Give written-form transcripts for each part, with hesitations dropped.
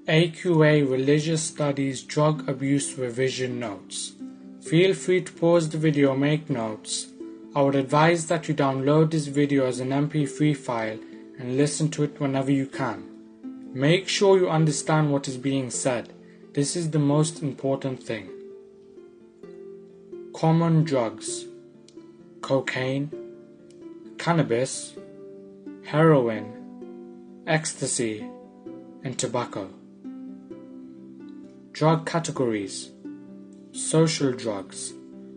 AQA Religious Studies Drug Abuse Revision Notes. Feel free to pause the video or make notes. I would advise that you download this video as an MP3 file and listen to it whenever you can. Make sure you understand what is being said. This is the most important thing. Common drugs: cocaine, cannabis, heroin, ecstasy, and tobacco. Drug categories: social drugs,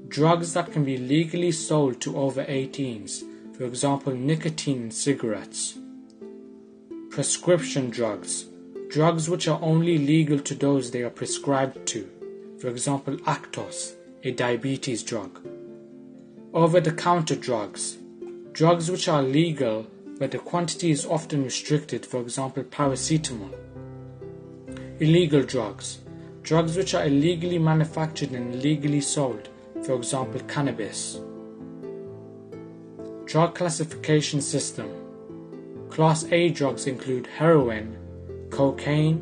drugs that can be legally sold to over 18s, for example nicotine in cigarettes. Prescription drugs, drugs which are only legal to those they are prescribed to, for example Actos, a diabetes drug. Over-the-counter drugs, drugs which are legal but the quantity is often restricted, for example paracetamol. Illegal drugs, drugs which are illegally manufactured and illegally sold, for example cannabis. Drug classification system: Class A drugs include heroin, cocaine,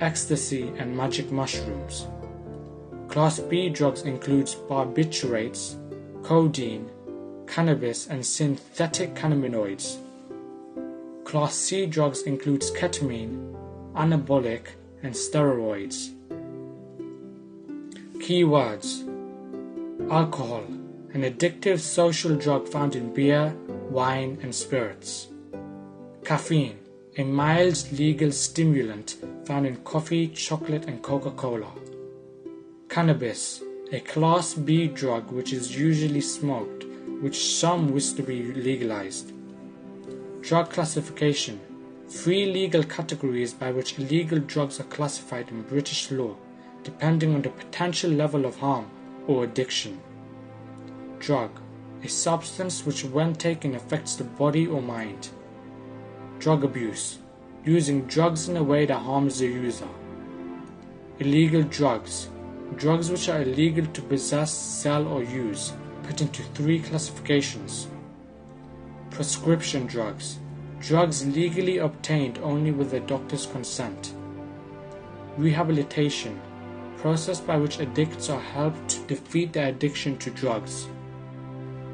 ecstasy, and magic mushrooms. Class B drugs includes barbiturates, codeine, cannabis, and synthetic cannabinoids. Class C drugs includes ketamine, anabolic, and steroids. Keywords: alcohol, an addictive social drug found in beer, wine, and spirits. Caffeine, a mild legal stimulant found in coffee, chocolate, and Coca-Cola. Cannabis, a Class B drug which is usually smoked, which some wish to be legalized. Drug classification: 3 legal categories by which illegal drugs are classified in British law, depending on the potential level of harm or addiction. Drug, a substance which when taken affects the body or mind. Drug abuse, using drugs in a way that harms the user. Illegal drugs, drugs which are illegal to possess, sell, or use, put into 3 classifications. Prescription drugs, drugs legally obtained only with the doctor's consent. Rehabilitation, process by which addicts are helped to defeat their addiction to drugs.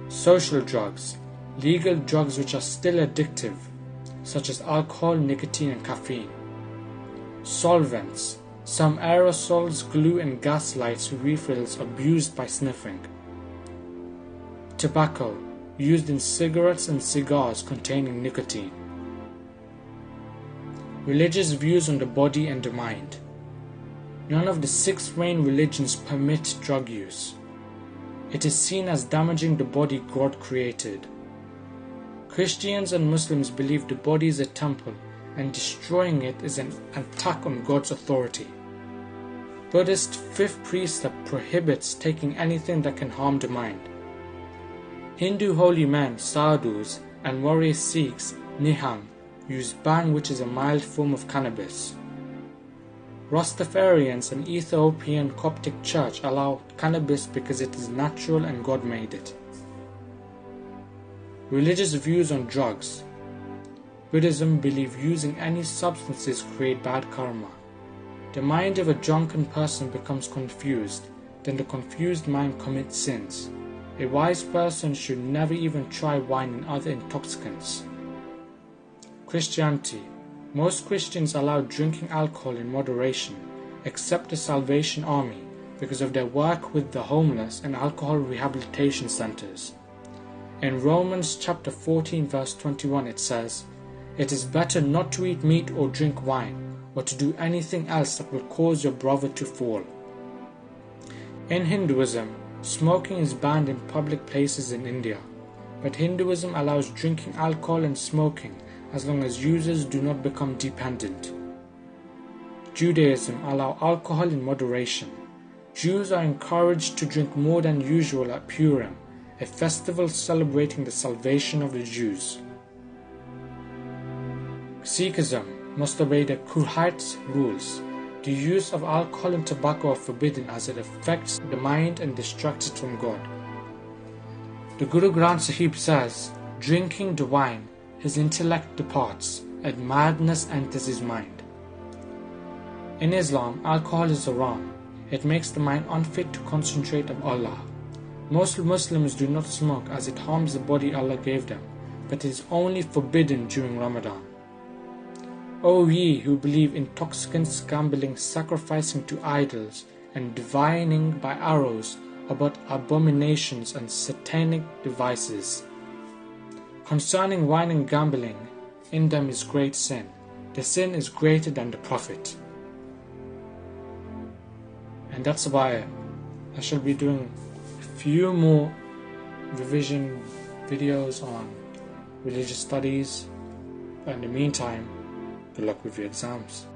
Social drugs, legal drugs which are still addictive, such as alcohol, nicotine, and caffeine. Solvents, some aerosols, glue, and gas lights refills abused by sniffing. Tobacco, used in cigarettes and cigars containing nicotine. Religious views on the body and the mind. None of the 6 main religions permit drug use. It is seen as damaging the body God created. Christians and Muslims believe the body is a temple and destroying it is an attack on God's authority. Buddhist 5th precept prohibits taking anything that can harm the mind. Hindu holy men, sadhus, and warrior Sikhs, Nihang, use bhang, which is a mild form of cannabis. Rastafarians and Ethiopian Coptic Church allow cannabis because it is natural and God made it. Religious views on drugs. Buddhism believes using any substances create bad karma. The mind of a drunken person becomes confused, then the confused mind commits sins. A wise person should never even try wine and other intoxicants. Christianity. Most Christians allow drinking alcohol in moderation, except the Salvation Army, because of their work with the homeless and alcohol rehabilitation centers. In Romans chapter 14 verse 21 it says, "It is better not to eat meat or drink wine, or to do anything else that will cause your brother to fall." In Hinduism, smoking is banned in public places in India, but Hinduism allows drinking alcohol and smoking as long as users do not become dependent. Judaism allows alcohol in moderation. Jews are encouraged to drink more than usual at Purim, a festival celebrating the salvation of the Jews. Sikhism must obey the Kurhat's rules. The use of alcohol and tobacco are forbidden as it affects the mind and distracts it from God. The Guru Granth Sahib says, drinking the wine, his intellect departs, and madness enters his mind. In Islam, alcohol is haram. It makes the mind unfit to concentrate on Allah. Most Muslims do not smoke as it harms the body Allah gave them, but it is only forbidden during Ramadan. O ye who believe in intoxicants, gambling, sacrificing to idols, and divining by arrows about abominations and satanic devices. Concerning wine and gambling, in them is great sin. The sin is greater than the profit. And that's about it. I shall be doing a few more revision videos on religious studies. But in the meantime, good luck with your exams.